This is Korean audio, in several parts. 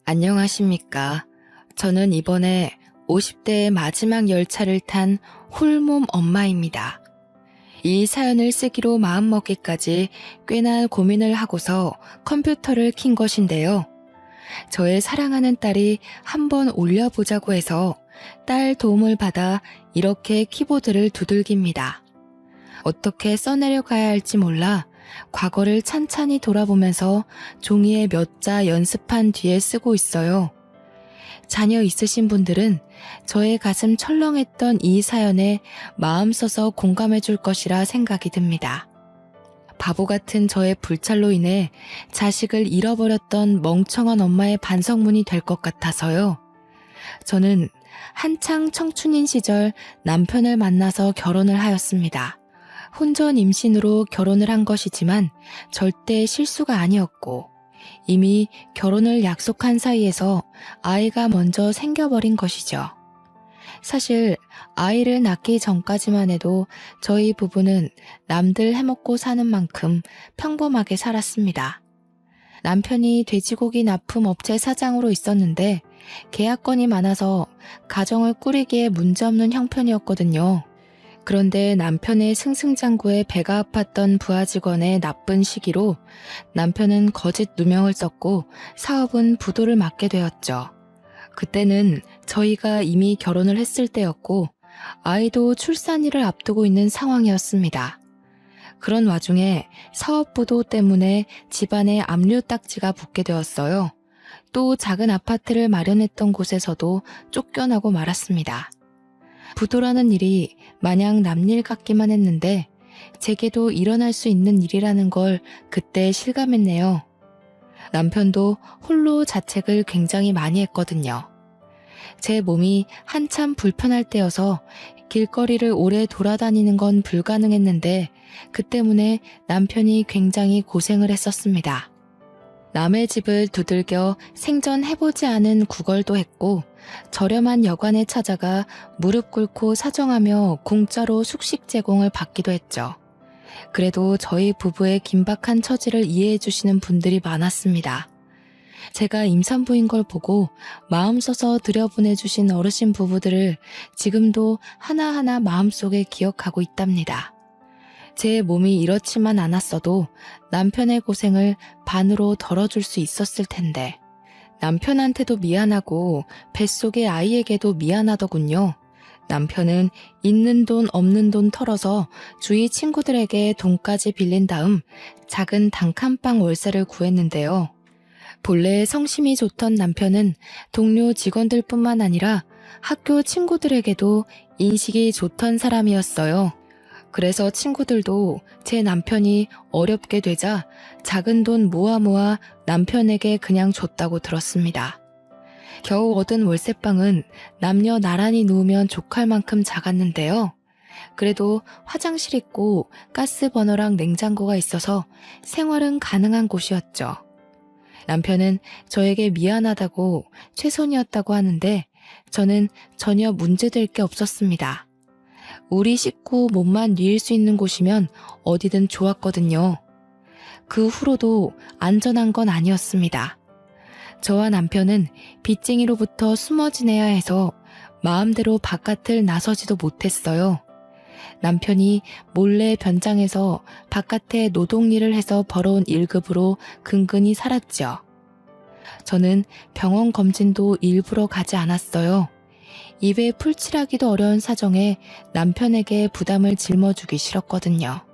안녕하십니까. 저는 이번에 50대의 마지막 열차를 탄 홀몸 엄마입니다. 이 사연을 쓰기로 마음먹기까지 꽤나 고민을 하고서 컴퓨터를 킨 것인데요. 저의 사랑하는 딸이 한번 올려보자고 해서 딸 도움을 받아 이렇게 키보드를 두들깁니다. 어떻게 써내려가야 할지 몰라 과거를 찬찬히 돌아보면서 종이에 몇 자 연습한 뒤에 쓰고 있어요. 자녀 있으신 분들은 저의 가슴 철렁했던 이 사연에 마음 써서 공감해 줄 것이라 생각이 듭니다. 바보 같은 저의 불찰로 인해 자식을 잃어버렸던 멍청한 엄마의 반성문이 될 것 같아서요. 저는 한창 청춘인 시절 남편을 만나서 결혼을 하였습니다. 혼전 임신으로 결혼을 한 것이지만 절대 실수가 아니었고 이미 결혼을 약속한 사이에서 아이가 먼저 생겨버린 것이죠. 사실 아이를 낳기 전까지만 해도 저희 부부는 남들 해먹고 사는 만큼 평범하게 살았습니다. 남편이 돼지고기 납품 업체 사장으로 있었는데 계약건이 많아서 가정을 꾸리기에 문제없는 형편이었거든요. 그런데 남편의 승승장구에 배가 아팠던 부하 직원의 나쁜 시기로 남편은 거짓 누명을 썼고 사업은 부도를 맞게 되었죠. 그때는 저희가 이미 결혼을 했을 때였고 아이도 출산일을 앞두고 있는 상황이었습니다. 그런 와중에 사업 부도 때문에 집안에 압류 딱지가 붙게 되었어요. 또 작은 아파트를 마련했던 곳에서도 쫓겨나고 말았습니다. 부도라는 일이 마냥 남일 같기만 했는데 제게도 일어날 수 있는 일이라는 걸 그때 실감했네요. 남편도 홀로 자책을 굉장히 많이 했거든요. 제 몸이 한참 불편할 때여서 길거리를 오래 돌아다니는 건 불가능했는데 그 때문에 남편이 굉장히 고생을 했었습니다. 남의 집을 두들겨 생전해보지 않은 구걸도 했고 저렴한 여관에 찾아가 무릎 꿇고 사정하며 공짜로 숙식 제공을 받기도 했죠. 그래도 저희 부부의 긴박한 처지를 이해해 주시는 분들이 많았습니다. 제가 임산부인 걸 보고 마음 써서 들여보내주신 어르신 부부들을 지금도 하나하나 마음속에 기억하고 있답니다. 제 몸이 이렇지만 않았어도 남편의 고생을 반으로 덜어줄 수 있었을 텐데 남편한테도 미안하고 뱃속의 아이에게도 미안하더군요. 남편은 있는 돈 없는 돈 털어서 주위 친구들에게 돈까지 빌린 다음 작은 단칸방 월세를 구했는데요. 본래 성심이 좋던 남편은 동료 직원들 뿐만 아니라 학교 친구들에게도 인식이 좋던 사람이었어요. 그래서 친구들도 제 남편이 어렵게 되자 작은 돈 모아 남편에게 그냥 줬다고 들었습니다. 겨우 얻은 월세방은 남녀 나란히 누우면 족할 만큼 작았는데요. 그래도 화장실 있고 가스버너랑 냉장고가 있어서 생활은 가능한 곳이었죠. 남편은 저에게 미안하다고 최선이었다고 하는데 저는 전혀 문제될 게 없었습니다. 우리 식구 몸만 뉘일 수 있는 곳이면 어디든 좋았거든요. 그 후로도 안전한 건 아니었습니다. 저와 남편은 빚쟁이로부터 숨어 지내야 해서 마음대로 바깥을 나서지도 못했어요. 남편이 몰래 변장해서 바깥에 노동일을 해서 벌어온 1급으로 근근히 살았죠. 저는 병원 검진도 일부러 가지 않았어요. 입에 풀칠하기도 어려운 사정에 남편에게 부담을 짊어주기 싫었거든요.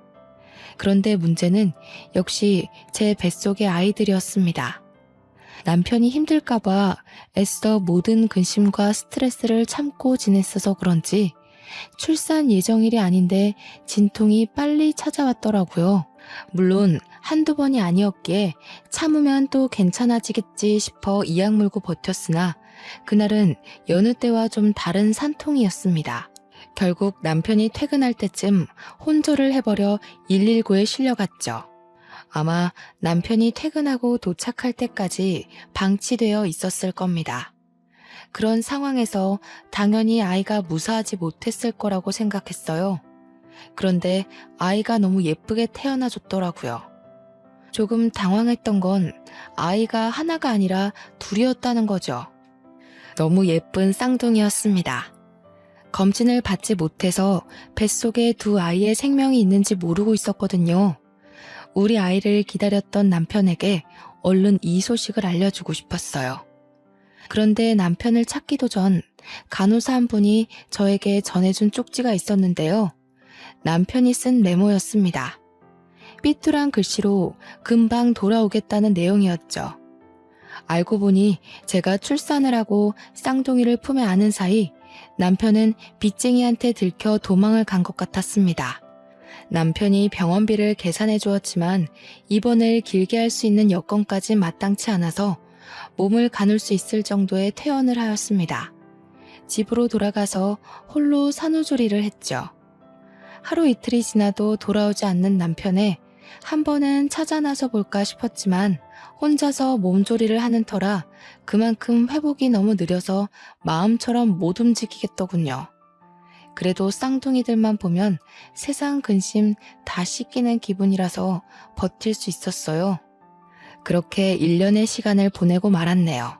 그런데 문제는 역시 제 뱃속의 아이들이었습니다. 남편이 힘들까봐 애써 모든 근심과 스트레스를 참고 지냈어서 그런지 출산 예정일이 아닌데 진통이 빨리 찾아왔더라고요. 물론 한두 번이 아니었기에 참으면 또 괜찮아지겠지 싶어 이악 물고 버텼으나 그날은 여느 때와 좀 다른 산통이었습니다. 결국 남편이 퇴근할 때쯤 혼조를 해버려 119에 실려갔죠. 아마 남편이 퇴근하고 도착할 때까지 방치되어 있었을 겁니다. 그런 상황에서 당연히 아이가 무사하지 못했을 거라고 생각했어요. 그런데 아이가 너무 예쁘게 태어나줬더라고요. 조금 당황했던 건 아이가 하나가 아니라 둘이었다는 거죠. 너무 예쁜 쌍둥이였습니다. 검진을 받지 못해서 뱃속에 두 아이의 생명이 있는지 모르고 있었거든요. 우리 아이를 기다렸던 남편에게 얼른 이 소식을 알려주고 싶었어요. 그런데 남편을 찾기도 전 간호사 한 분이 저에게 전해준 쪽지가 있었는데요. 남편이 쓴 메모였습니다. 삐뚤한 글씨로 금방 돌아오겠다는 내용이었죠. 알고 보니 제가 출산을 하고 쌍둥이를 품에 안은 사이 남편은 빚쟁이한테 들켜 도망을 간 것 같았습니다. 남편이 병원비를 계산해 주었지만 입원을 길게 할 수 있는 여건까지 마땅치 않아서 몸을 가눌 수 있을 정도의 퇴원을 하였습니다. 집으로 돌아가서 홀로 산후조리를 했죠. 하루 이틀이 지나도 돌아오지 않는 남편에 한 번은 찾아 나서 볼까 싶었지만 혼자서 몸조리를 하는 터라 그만큼 회복이 너무 느려서 마음처럼 못 움직이겠더군요. 그래도 쌍둥이들만 보면 세상 근심 다 씻기는 기분이라서 버틸 수 있었어요. 그렇게 1년의 시간을 보내고 말았네요.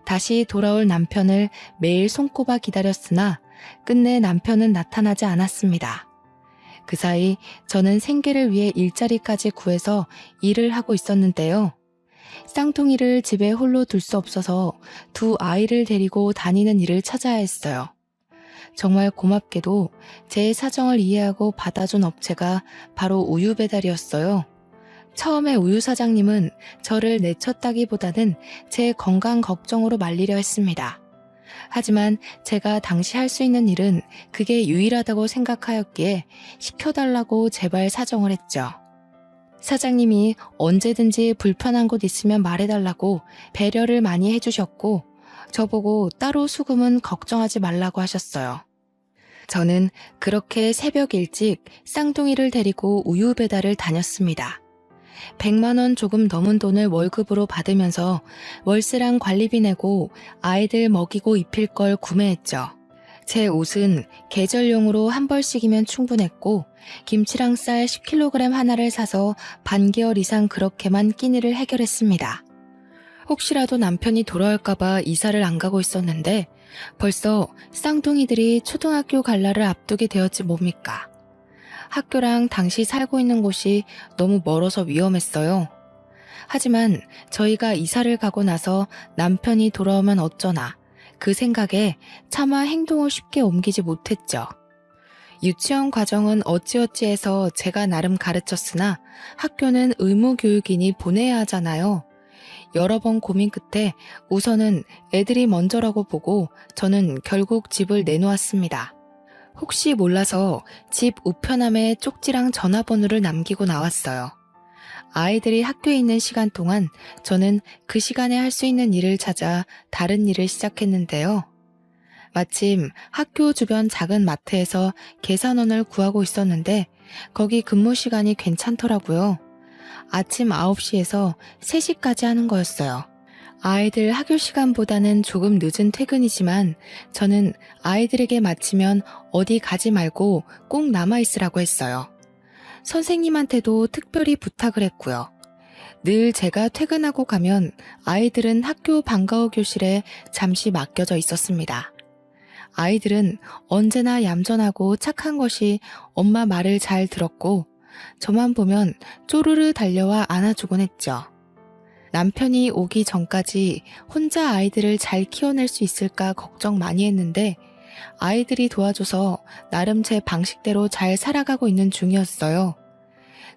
다시 돌아올 남편을 매일 손꼽아 기다렸으나 끝내 남편은 나타나지 않았습니다. 그 사이 저는 생계를 위해 일자리까지 구해서 일을 하고 있었는데요. 쌍둥이를 집에 홀로 둘 수 없어서 두 아이를 데리고 다니는 일을 찾아야 했어요. 정말 고맙게도 제 사정을 이해하고 받아준 업체가 바로 우유 배달이었어요. 처음에 우유 사장님은 저를 내쳤다기보다는 제 건강 걱정으로 말리려 했습니다. 하지만 제가 당시 할 수 있는 일은 그게 유일하다고 생각하였기에 시켜달라고 제발 사정을 했죠. 사장님이 언제든지 불편한 곳 있으면 말해달라고 배려를 많이 해주셨고 저보고 따로 수금은 걱정하지 말라고 하셨어요. 저는 그렇게 새벽 일찍 쌍둥이를 데리고 우유 배달을 다녔습니다. 100만 원 조금 넘은 돈을 월급으로 받으면서 월세랑 관리비 내고 아이들 먹이고 입힐 걸 구매했죠. 제 옷은 계절용으로 한 벌씩이면 충분했고 김치랑 쌀 10kg 하나를 사서 반개월 이상 그렇게만 끼니를 해결했습니다. 혹시라도 남편이 돌아올까봐 이사를 안 가고 있었는데 벌써 쌍둥이들이 초등학교 갈 날을 앞두게 되었지 뭡니까. 학교랑 당시 살고 있는 곳이 너무 멀어서 위험했어요. 하지만 저희가 이사를 가고 나서 남편이 돌아오면 어쩌나 그 생각에 차마 행동을 쉽게 옮기지 못했죠. 유치원 과정은 어찌어찌해서 제가 나름 가르쳤으나 학교는 의무교육이니 보내야 하잖아요. 여러 번 고민 끝에 우선은 애들이 먼저라고 보고 저는 결국 집을 내놓았습니다. 혹시 몰라서 집 우편함에 쪽지랑 전화번호를 남기고 나왔어요. 아이들이 학교에 있는 시간 동안 저는 그 시간에 할 수 있는 일을 찾아 다른 일을 시작했는데요. 마침 학교 주변 작은 마트에서 계산원을 구하고 있었는데 거기 근무 시간이 괜찮더라고요. 아침 9시에서 3시까지 하는 거였어요. 아이들 학교 시간보다는 조금 늦은 퇴근이지만 저는 아이들에게 마치면 어디 가지 말고 꼭 남아있으라고 했어요. 선생님한테도 특별히 부탁을 했고요. 늘 제가 퇴근하고 가면 아이들은 학교 방과후 교실에 잠시 맡겨져 있었습니다. 아이들은 언제나 얌전하고 착한 것이 엄마 말을 잘 들었고 저만 보면 쪼르르 달려와 안아주곤 했죠. 남편이 오기 전까지 혼자 아이들을 잘 키워낼 수 있을까 걱정 많이 했는데 아이들이 도와줘서 나름 제 방식대로 잘 살아가고 있는 중이었어요.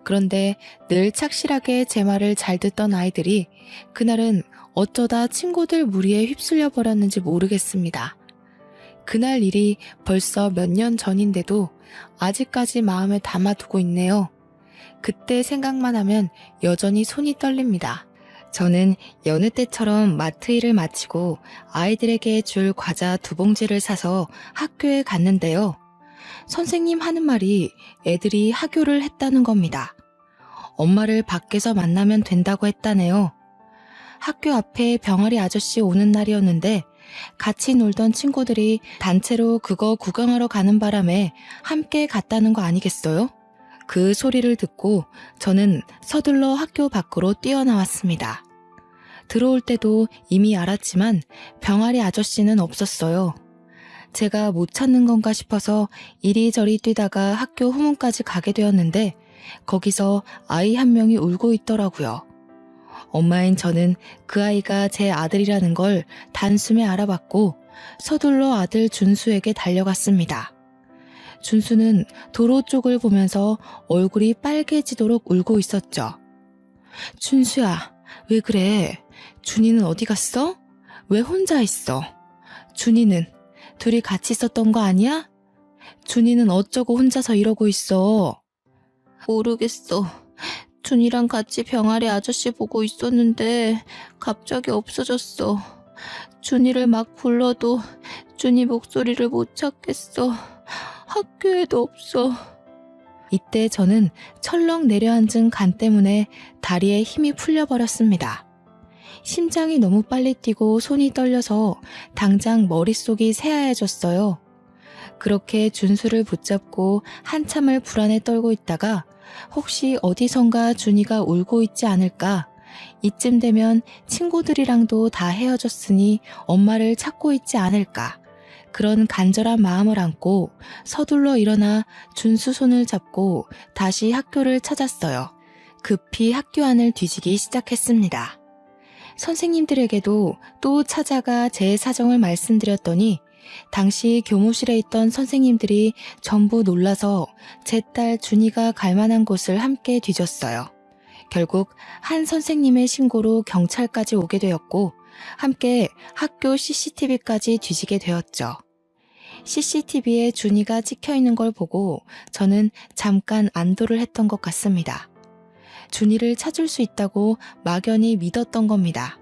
그런데 늘 착실하게 제 말을 잘 듣던 아이들이 그날은 어쩌다 친구들 무리에 휩쓸려 버렸는지 모르겠습니다. 그날 일이 벌써 몇 년 전인데도 아직까지 마음에 담아두고 있네요. 그때 생각만 하면 여전히 손이 떨립니다. 저는 여느 때처럼 마트 일을 마치고 아이들에게 줄 과자 2봉지를 사서 학교에 갔는데요. 선생님 하는 말이 애들이 하교를 했다는 겁니다. 엄마를 밖에서 만나면 된다고 했다네요. 학교 앞에 병아리 아저씨 오는 날이었는데 같이 놀던 친구들이 단체로 그거 구경하러 가는 바람에 함께 갔다는 거 아니겠어요? 그 소리를 듣고 저는 서둘러 학교 밖으로 뛰어나왔습니다. 들어올 때도 이미 알았지만 병아리 아저씨는 없었어요. 제가 못 찾는 건가 싶어서 이리저리 뛰다가 학교 후문까지 가게 되었는데 거기서 아이 한 명이 울고 있더라고요. 엄마인 저는 그 아이가 제 아들이라는 걸 단숨에 알아봤고 서둘러 아들 준수에게 달려갔습니다. 준수는 도로 쪽을 보면서 얼굴이 빨개지도록 울고 있었죠. 준수야, 왜 그래? 준이는 어디 갔어? 왜 혼자 있어? 준이는 둘이 같이 있었던 거 아니야? 준이는 어쩌고 혼자서 이러고 있어? 모르겠어. 준이랑 같이 병아리 아저씨 보고 있었는데 갑자기 없어졌어. 준이를 막 불러도 준이 목소리를 못 찾겠어. 학교에도 없어. 이때 저는 철렁 내려앉은 간 때문에 다리에 힘이 풀려버렸습니다. 심장이 너무 빨리 뛰고 손이 떨려서 당장 머릿속이 새하얘졌어요. 그렇게 준수를 붙잡고 한참을 불안에 떨고 있다가 혹시 어디선가 준이가 울고 있지 않을까? 이쯤 되면 친구들이랑도 다 헤어졌으니 엄마를 찾고 있지 않을까? 그런 간절한 마음을 안고 서둘러 일어나 준수 손을 잡고 다시 학교를 찾았어요. 급히 학교 안을 뒤지기 시작했습니다. 선생님들에게도 또 찾아가 제 사정을 말씀드렸더니 당시 교무실에 있던 선생님들이 전부 놀라서 제 딸 준이가 갈 만한 곳을 함께 뒤졌어요. 결국 한 선생님의 신고로 경찰까지 오게 되었고 함께 학교 CCTV까지 뒤지게 되었죠. CCTV에 준이가 찍혀있는 걸 보고 저는 잠깐 안도를 했던 것 같습니다. 준이를 찾을 수 있다고 막연히 믿었던 겁니다.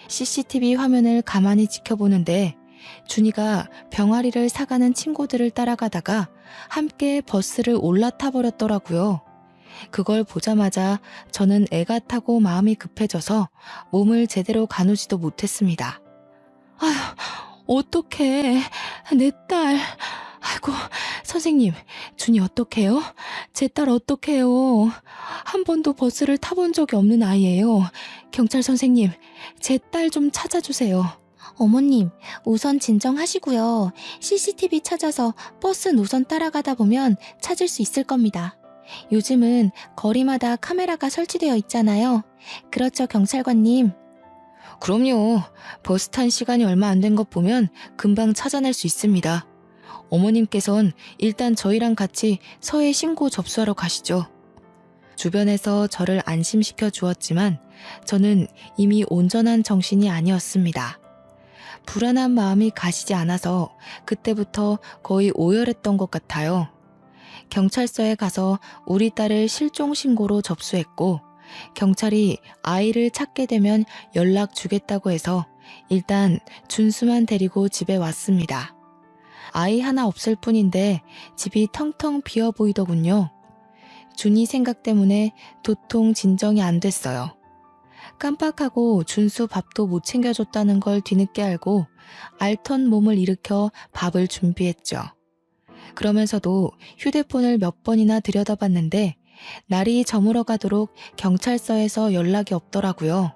CCTV 화면을 가만히 지켜보는데 준이가 병아리를 사가는 친구들을 따라가다가 함께 버스를 올라타 버렸더라고요. 그걸 보자마자 저는 애가 타고 마음이 급해져서 몸을 제대로 가누지도 못했습니다. 아휴, 어떡해. 내 딸. 아이고, 선생님, 준이 어떡해요? 제 딸 어떡해요? 한 번도 버스를 타본 적이 없는 아이예요. 경찰 선생님, 제 딸 좀 찾아주세요. 어머님, 우선 진정하시고요. CCTV 찾아서 버스 노선 따라가다 보면 찾을 수 있을 겁니다. 요즘은 거리마다 카메라가 설치되어 있잖아요. 그렇죠, 경찰관님? 그럼요. 버스 탄 시간이 얼마 안 된 것 보면 금방 찾아낼 수 있습니다. 어머님께선 일단 저희랑 같이 서해 신고 접수하러 가시죠. 주변에서 저를 안심시켜 주었지만 저는 이미 온전한 정신이 아니었습니다. 불안한 마음이 가시지 않아서 그때부터 거의 오열했던 것 같아요. 경찰서에 가서 우리 딸을 실종 신고로 접수했고 경찰이 아이를 찾게 되면 연락 주겠다고 해서 일단 준수만 데리고 집에 왔습니다. 아이 하나 없을 뿐인데 집이 텅텅 비어 보이더군요. 준이 생각 때문에 도통 진정이 안 됐어요. 깜빡하고 준수 밥도 못 챙겨줬다는 걸 뒤늦게 알고 알턴 몸을 일으켜 밥을 준비했죠. 그러면서도 휴대폰을 몇 번이나 들여다봤는데 날이 저물어 가도록 경찰서에서 연락이 없더라고요.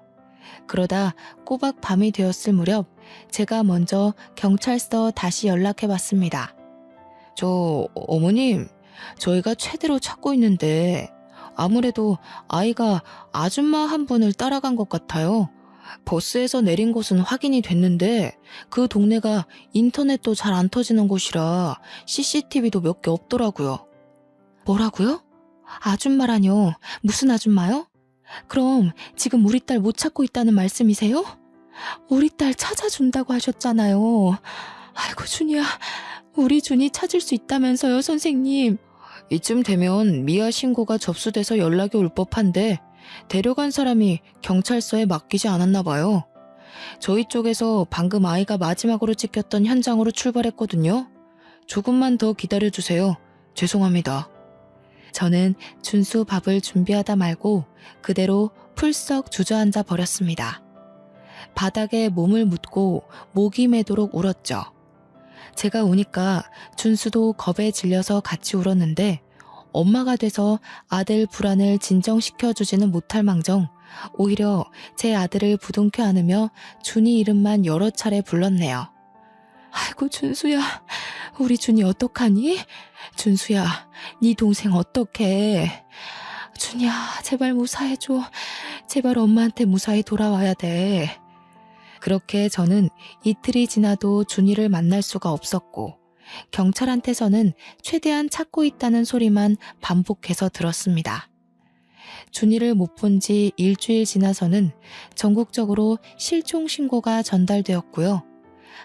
그러다 꼬박 밤이 되었을 무렵 제가 먼저 경찰서 다시 연락해봤습니다. 어머님, 저희가 최대로 찾고 있는데 아무래도 아이가 아줌마 한 분을 따라간 것 같아요. 버스에서 내린 곳은 확인이 됐는데 그 동네가 인터넷도 잘 안 터지는 곳이라 CCTV도 몇 개 없더라고요. 뭐라고요? 아줌마라뇨? 무슨 아줌마요? 그럼 지금 우리 딸 못 찾고 있다는 말씀이세요? 우리 딸 찾아준다고 하셨잖아요. 아이고 준이야, 우리 준이 찾을 수 있다면서요, 선생님. 이쯤 되면 미아 신고가 접수돼서 연락이 올 법한데 데려간 사람이 경찰서에 맡기지 않았나 봐요. 저희 쪽에서 방금 아이가 마지막으로 찍혔던 현장으로 출발했거든요. 조금만 더 기다려주세요. 죄송합니다. 저는 준수 밥을 준비하다 말고 그대로 풀썩 주저앉아 버렸습니다. 바닥에 몸을 묻고 목이 매도록 울었죠. 제가 우니까 준수도 겁에 질려서 같이 울었는데 엄마가 돼서 아들 불안을 진정시켜주지는 못할 망정 오히려 제 아들을 부둥켜 안으며 준이 이름만 여러 차례 불렀네요. 아이고 준수야, 우리 준이 어떡하니? 준수야, 네 동생 어떡해? 준이야, 제발 무사해줘. 제발 엄마한테 무사히 돌아와야 돼. 그렇게 저는 이틀이 지나도 준이를 만날 수가 없었고 경찰한테서는 최대한 찾고 있다는 소리만 반복해서 들었습니다. 준이를 못 본 지 일주일 지나서는 전국적으로 실종 신고가 전달되었고요.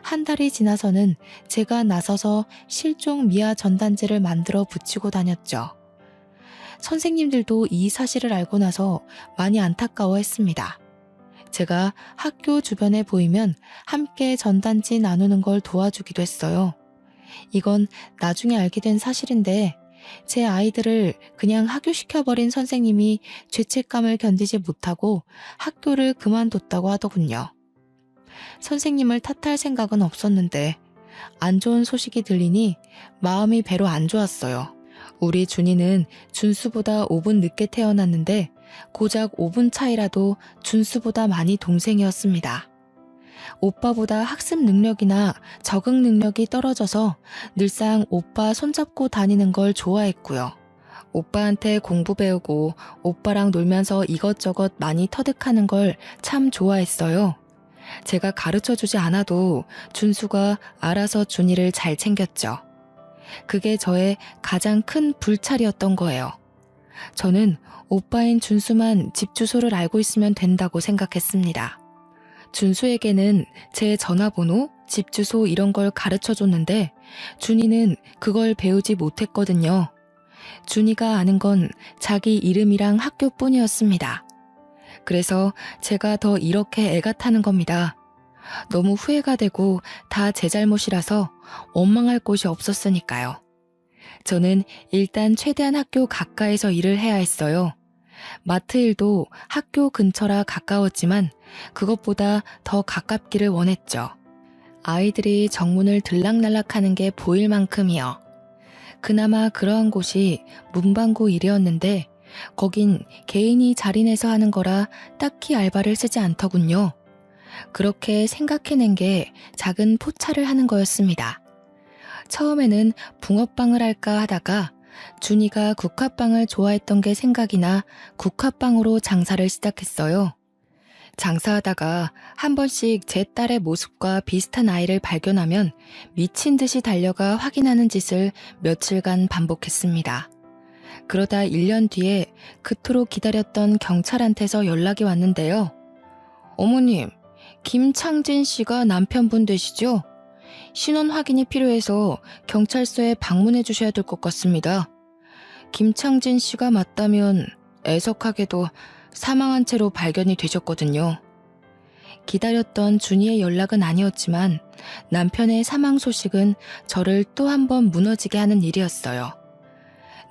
한 달이 지나서는 제가 나서서 실종 미아 전단지를 만들어 붙이고 다녔죠. 선생님들도 이 사실을 알고 나서 많이 안타까워했습니다. 제가 학교 주변에 보이면 함께 전단지 나누는 걸 도와주기도 했어요. 이건 나중에 알게 된 사실인데 제 아이들을 그냥 하교시켜버린 선생님이 죄책감을 견디지 못하고 학교를 그만뒀다고 하더군요. 선생님을 탓할 생각은 없었는데 안 좋은 소식이 들리니 마음이 배로 안 좋았어요. 우리 준이는 준수보다 5분 늦게 태어났는데 고작 5분 차이라도 준수보다 많이 동생이었습니다. 오빠보다 학습 능력이나 적응 능력이 떨어져서 늘상 오빠 손잡고 다니는 걸 좋아했고요. 오빠한테 공부 배우고 오빠랑 놀면서 이것저것 많이 터득하는 걸 참 좋아했어요. 제가 가르쳐주지 않아도 준수가 알아서 준이를 잘 챙겼죠. 그게 저의 가장 큰 불찰이었던 거예요. 저는 오빠인 준수만 집 주소를 알고 있으면 된다고 생각했습니다. 준수에게는 제 전화번호, 집 주소 이런 걸 가르쳐줬는데 준이는 그걸 배우지 못했거든요. 준이가 아는 건 자기 이름이랑 학교뿐이었습니다. 그래서 제가 더 이렇게 애가 타는 겁니다. 너무 후회가 되고 다 제 잘못이라서 원망할 곳이 없었으니까요. 저는 일단 최대한 학교 가까이서 일을 해야 했어요. 마트 일도 학교 근처라 가까웠지만 그것보다 더 가깝기를 원했죠. 아이들이 정문을 들락날락하는 게 보일 만큼이요. 그나마 그러한 곳이 문방구 일이었는데 거긴 개인이 자리내서 하는 거라 딱히 알바를 쓰지 않더군요. 그렇게 생각해낸 게 작은 포차를 하는 거였습니다. 처음에는 붕어빵을 할까 하다가 준이가 국화빵을 좋아했던 게 생각이 나 국화빵으로 장사를 시작했어요. 장사하다가 한 번씩 제 딸의 모습과 비슷한 아이를 발견하면 미친 듯이 달려가 확인하는 짓을 며칠간 반복했습니다. 그러다 1년 뒤에 그토록 기다렸던 경찰한테서 연락이 왔는데요. 어머님, 김창진 씨가 남편분 되시죠? 신원 확인이 필요해서 경찰서에 방문해 주셔야 될 것 같습니다. 김창진 씨가 맞다면 애석하게도 사망한 채로 발견이 되셨거든요. 기다렸던 준이의 연락은 아니었지만 남편의 사망 소식은 저를 또 한 번 무너지게 하는 일이었어요.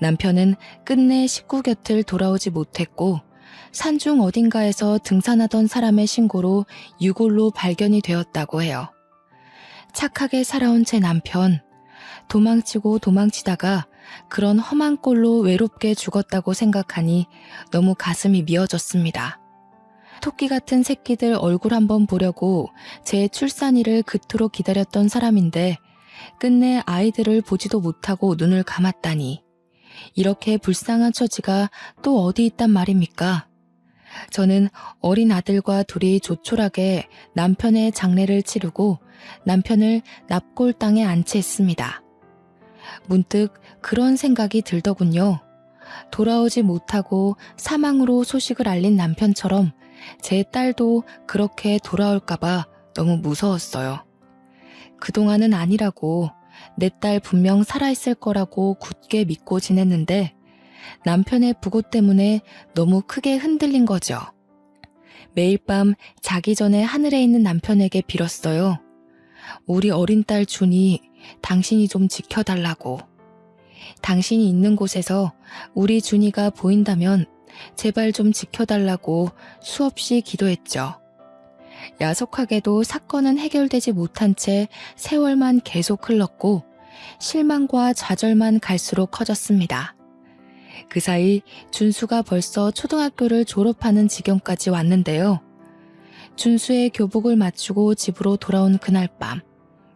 남편은 끝내 식구 곁을 돌아오지 못했고 산중 어딘가에서 등산하던 사람의 신고로 유골로 발견이 되었다고 해요. 착하게 살아온 제 남편, 도망치고 도망치다가 그런 험한 꼴로 외롭게 죽었다고 생각하니 너무 가슴이 미어졌습니다. 토끼 같은 새끼들 얼굴 한번 보려고 제 출산일을 그토록 기다렸던 사람인데 끝내 아이들을 보지도 못하고 눈을 감았다니 이렇게 불쌍한 처지가 또 어디 있단 말입니까? 저는 어린 아들과 둘이 조촐하게 남편의 장례를 치르고 남편을 납골당에 안치했습니다. 문득 그런 생각이 들더군요. 돌아오지 못하고 사망으로 소식을 알린 남편처럼 제 딸도 그렇게 돌아올까봐 너무 무서웠어요. 그동안은 아니라고 내 딸 분명 살아있을 거라고 굳게 믿고 지냈는데 남편의 부고 때문에 너무 크게 흔들린 거죠. 매일 밤 자기 전에 하늘에 있는 남편에게 빌었어요. 우리 어린 딸 준이 당신이 좀 지켜달라고. 당신이 있는 곳에서 우리 준이가 보인다면 제발 좀 지켜달라고 수없이 기도했죠. 야속하게도 사건은 해결되지 못한 채 세월만 계속 흘렀고 실망과 좌절만 갈수록 커졌습니다. 그 사이 준수가 벌써 초등학교를 졸업하는 지경까지 왔는데요. 준수의 교복을 맞추고 집으로 돌아온 그날 밤,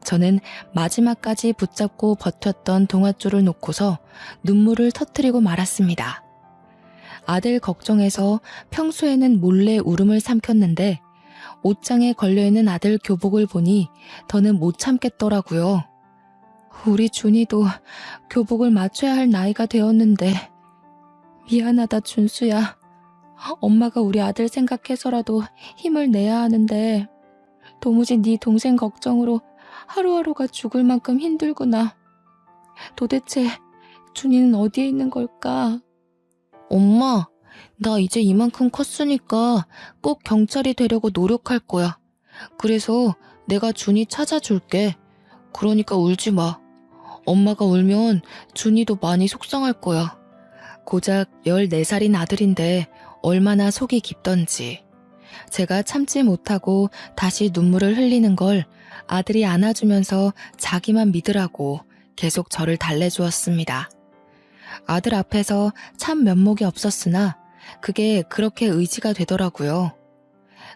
저는 마지막까지 붙잡고 버텼던 동아줄을 놓고서 눈물을 터뜨리고 말았습니다. 아들 걱정해서 평소에는 몰래 울음을 삼켰는데 옷장에 걸려있는 아들 교복을 보니 더는 못 참겠더라고요. 우리 준이도 교복을 맞춰야 할 나이가 되었는데 미안하다 준수야. 엄마가 우리 아들 생각해서라도 힘을 내야 하는데 도무지 네 동생 걱정으로 하루하루가 죽을 만큼 힘들구나. 도대체 준이는 어디에 있는 걸까? 엄마, 나 이제 이만큼 컸으니까 꼭 경찰이 되려고 노력할 거야. 그래서 내가 준이 찾아줄게. 그러니까 울지 마. 엄마가 울면 준이도 많이 속상할 거야. 고작 14살인 아들인데 얼마나 속이 깊던지. 제가 참지 못하고 다시 눈물을 흘리는 걸 아들이 안아주면서 자기만 믿으라고 계속 저를 달래주었습니다. 아들 앞에서 참 면목이 없었으나 그게 그렇게 의지가 되더라고요.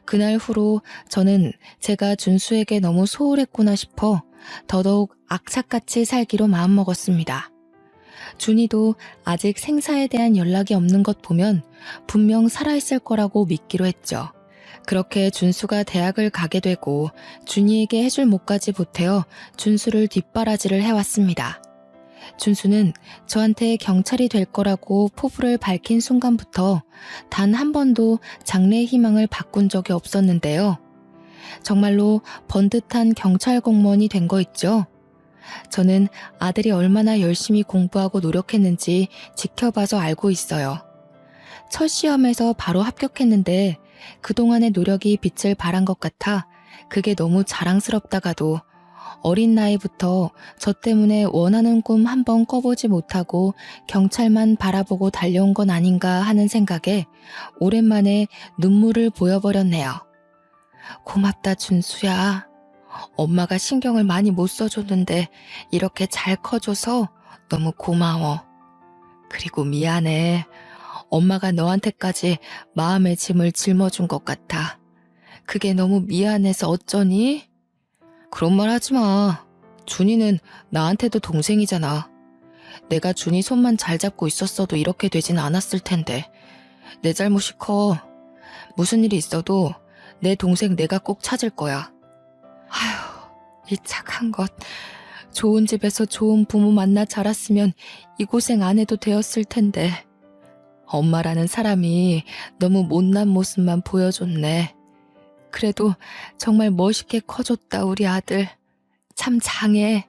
그날 후로 저는 제가 준수에게 너무 소홀했구나 싶어 더더욱 악착같이 살기로 마음먹었습니다. 준이도 아직 생사에 대한 연락이 없는 것 보면 분명 살아있을 거라고 믿기로 했죠. 그렇게 준수가 대학을 가게 되고 준이에게 해줄 몫까지 보태어 준수를 뒷바라지를 해왔습니다. 준수는 저한테 경찰이 될 거라고 포부를 밝힌 순간부터 단 한 번도 장래의 희망을 바꾼 적이 없었는데요. 정말로 번듯한 경찰 공무원이 된 거 있죠. 저는 아들이 얼마나 열심히 공부하고 노력했는지 지켜봐서 알고 있어요. 첫 시험에서 바로 합격했는데 그동안의 노력이 빛을 발한 것 같아 그게 너무 자랑스럽다가도 어린 나이부터 저 때문에 원하는 꿈 한 번 꿔보지 못하고 경찰만 바라보고 달려온 건 아닌가 하는 생각에 오랜만에 눈물을 보여버렸네요. 고맙다 준수야. 엄마가 신경을 많이 못 써줬는데 이렇게 잘 커줘서 너무 고마워. 그리고 미안해. 엄마가 너한테까지 마음의 짐을 짊어준 것 같아. 그게 너무 미안해서 어쩌니? 그런 말 하지 마. 준이는 나한테도 동생이잖아. 내가 준이 손만 잘 잡고 있었어도 이렇게 되진 않았을 텐데. 내 잘못이 커. 무슨 일이 있어도 내 동생 내가 꼭 찾을 거야. 아휴, 이 착한 것. 좋은 집에서 좋은 부모 만나 자랐으면 이 고생 안 해도 되었을 텐데. 엄마라는 사람이 너무 못난 모습만 보여줬네. 그래도 정말 멋있게 커줬다 우리 아들. 참 장해.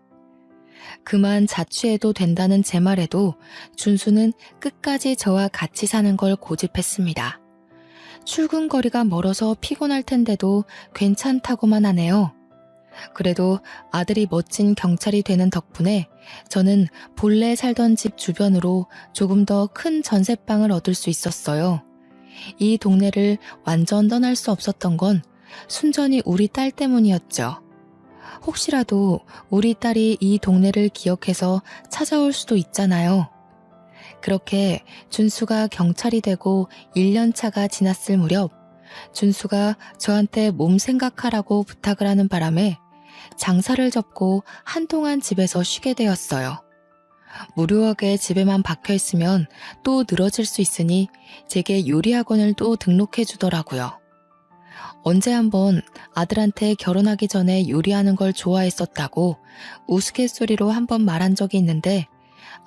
그만 자취해도 된다는 제 말에도 준수는 끝까지 저와 같이 사는 걸 고집했습니다. 출근 거리가 멀어서 피곤할 텐데도 괜찮다고만 하네요. 그래도 아들이 멋진 경찰이 되는 덕분에 저는 본래 살던 집 주변으로 조금 더 큰 전셋방을 얻을 수 있었어요. 이 동네를 완전 떠날 수 없었던 건 순전히 우리 딸 때문이었죠. 혹시라도 우리 딸이 이 동네를 기억해서 찾아올 수도 있잖아요. 그렇게 준수가 경찰이 되고 1년 차가 지났을 무렵 준수가 저한테 몸 생각하라고 부탁을 하는 바람에 장사를 접고 한동안 집에서 쉬게 되었어요. 무료하게 집에만 박혀 있으면 또 늘어질 수 있으니 제게 요리학원을 또 등록해 주더라고요. 언제 한번 아들한테 결혼하기 전에 요리하는 걸 좋아했었다고 우스갯소리로 한번 말한 적이 있는데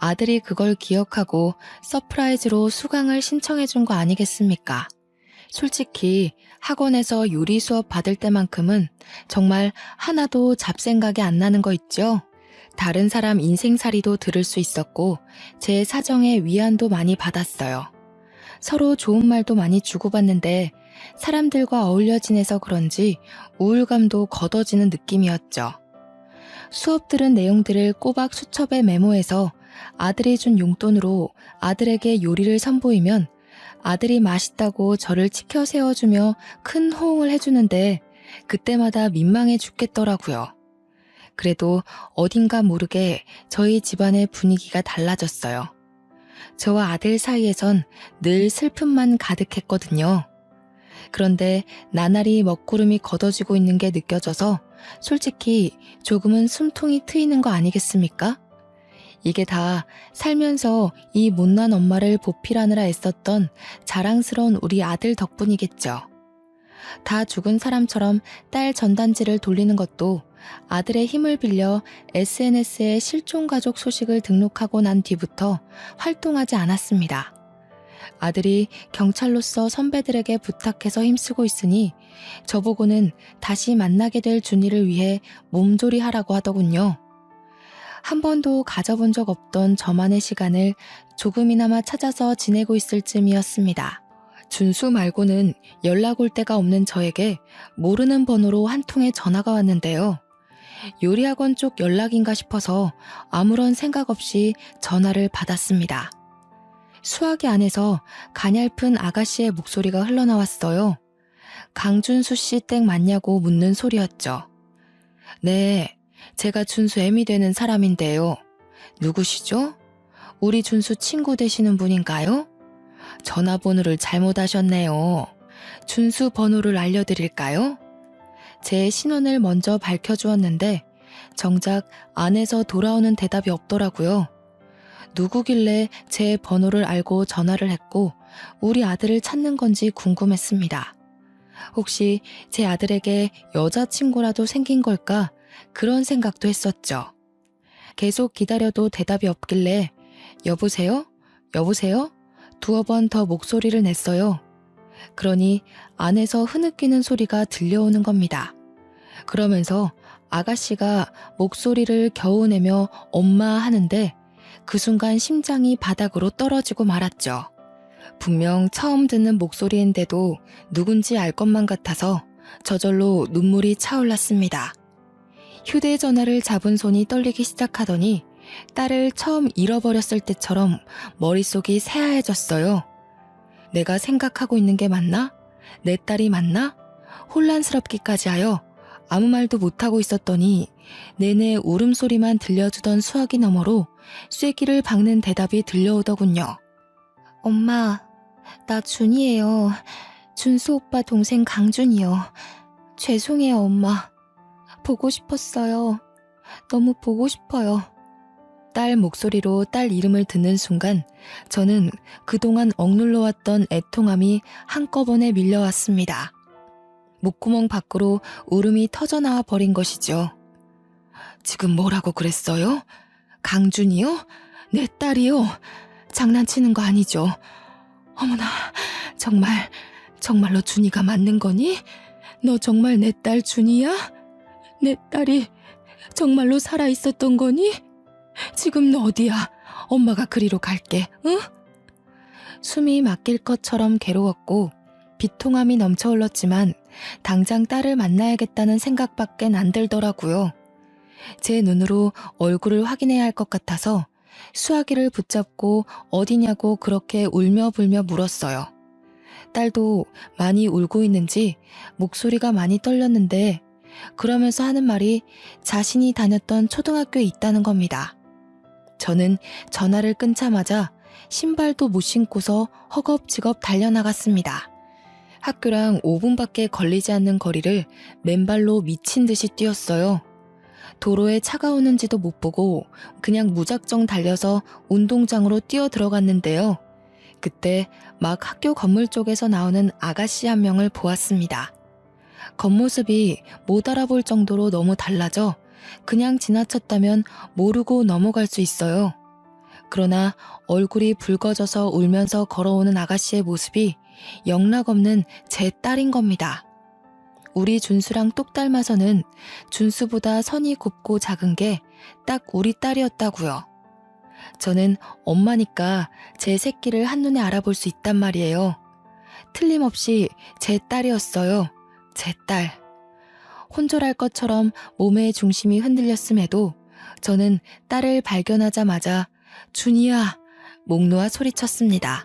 아들이 그걸 기억하고 서프라이즈로 수강을 신청해 준 거 아니겠습니까? 솔직히 학원에서 요리 수업 받을 때만큼은 정말 하나도 잡생각이 안 나는 거 있죠? 다른 사람 인생살이도 들을 수 있었고 제 사정에 위안도 많이 받았어요. 서로 좋은 말도 많이 주고받는데 사람들과 어울려 지내서 그런지 우울감도 걷어지는 느낌이었죠. 수업 들은 내용들을 꼬박 수첩에 메모해서 아들이 준 용돈으로 아들에게 요리를 선보이면 아들이 맛있다고 저를 치켜 세워주며 큰 호응을 해주는데 그때마다 민망해 죽겠더라고요. 그래도 어딘가 모르게 저희 집안의 분위기가 달라졌어요. 저와 아들 사이에선 늘 슬픔만 가득했거든요. 그런데 나날이 먹구름이 걷어지고 있는 게 느껴져서 솔직히 조금은 숨통이 트이는 거 아니겠습니까? 이게 다 살면서 이 못난 엄마를 보필하느라 애썼던 자랑스러운 우리 아들 덕분이겠죠. 다 죽은 사람처럼 딸 전단지를 돌리는 것도 아들의 힘을 빌려 SNS에 실종 가족 소식을 등록하고 난 뒤부터 활동하지 않았습니다. 아들이 경찰로서 선배들에게 부탁해서 힘쓰고 있으니 저보고는 다시 만나게 될 준이를 위해 몸조리하라고 하더군요. 한 번도 가져본 적 없던 저만의 시간을 조금이나마 찾아서 지내고 있을 쯤이었습니다. 준수 말고는 연락 올 데가 없는 저에게 모르는 번호로 한 통의 전화가 왔는데요. 요리학원 쪽 연락인가 싶어서 아무런 생각 없이 전화를 받았습니다. 수화기 안에서 가냘픈 아가씨의 목소리가 흘러나왔어요. 강준수 씨 댁 맞냐고 묻는 소리였죠. 네, 제가 준수 애미 되는 사람인데요. 누구시죠? 우리 준수 친구 되시는 분인가요? 전화번호를 잘못하셨네요. 준수 번호를 알려드릴까요? 제 신원을 먼저 밝혀주었는데 정작 안에서 돌아오는 대답이 없더라고요. 누구길래 제 번호를 알고 전화를 했고 우리 아들을 찾는 건지 궁금했습니다. 혹시 제 아들에게 여자친구라도 생긴 걸까? 그런 생각도 했었죠. 계속 기다려도 대답이 없길래 여보세요? 여보세요? 두어 번 더 목소리를 냈어요. 그러니 안에서 흐느끼는 소리가 들려오는 겁니다. 그러면서 아가씨가 목소리를 겨우 내며 엄마 하는데 그 순간 심장이 바닥으로 떨어지고 말았죠. 분명 처음 듣는 목소리인데도 누군지 알 것만 같아서 저절로 눈물이 차올랐습니다. 휴대전화를 잡은 손이 떨리기 시작하더니 딸을 처음 잃어버렸을 때처럼 머릿속이 새하얘졌어요. 내가 생각하고 있는 게 맞나? 내 딸이 맞나? 혼란스럽기까지 하여 아무 말도 못하고 있었더니 내내 울음소리만 들려주던 수화기 너머로 쐐기를 박는 대답이 들려오더군요. 엄마, 나 준이에요. 준수 오빠 동생 강준이요. 죄송해요, 엄마. 보고 싶었어요. 너무 보고 싶어요. 딸 목소리로 딸 이름을 듣는 순간 저는 그동안 억눌러왔던 애통함이 한꺼번에 밀려왔습니다. 목구멍 밖으로 울음이 터져나와 버린 것이죠. 지금 뭐라고 그랬어요? 강준이요? 내 딸이요? 장난치는 거 아니죠? 어머나, 정말로 준이가 맞는 거니? 너 정말 내 딸 준이야? 내 딸이 정말로 살아있었던 거니? 지금 너 어디야? 엄마가 그리로 갈게, 응? 숨이 막힐 것처럼 괴로웠고 비통함이 넘쳐 흘렀지만 당장 딸을 만나야겠다는 생각밖엔 안 들더라고요. 제 눈으로 얼굴을 확인해야 할 것 같아서 수화기를 붙잡고 어디냐고 그렇게 울며 불며 물었어요. 딸도 많이 울고 있는지 목소리가 많이 떨렸는데 그러면서 하는 말이 자신이 다녔던 초등학교에 있다는 겁니다. 저는 전화를 끊자마자 신발도 못 신고서 허겁지겁 달려나갔습니다. 학교랑 5분밖에 걸리지 않는 거리를 맨발로 미친 듯이 뛰었어요. 도로에 차가 오는지도 못 보고 그냥 무작정 달려서 운동장으로 뛰어 들어갔는데요. 그때 막 학교 건물 쪽에서 나오는 아가씨 한 명을 보았습니다. 겉모습이 못 알아볼 정도로 너무 달라져 그냥 지나쳤다면 모르고 넘어갈 수 있어요. 그러나 얼굴이 붉어져서 울면서 걸어오는 아가씨의 모습이 영락없는 제 딸인 겁니다. 우리 준수랑 똑 닮아서는 준수보다 선이 곱고 작은 게 딱 우리 딸이었다고요. 저는 엄마니까 제 새끼를 한눈에 알아볼 수 있단 말이에요. 틀림없이 제 딸이었어요. 제 딸. 혼절할 것처럼 몸의 중심이 흔들렸음에도 저는 딸을 발견하자마자 준이야! 목 놓아 소리쳤습니다.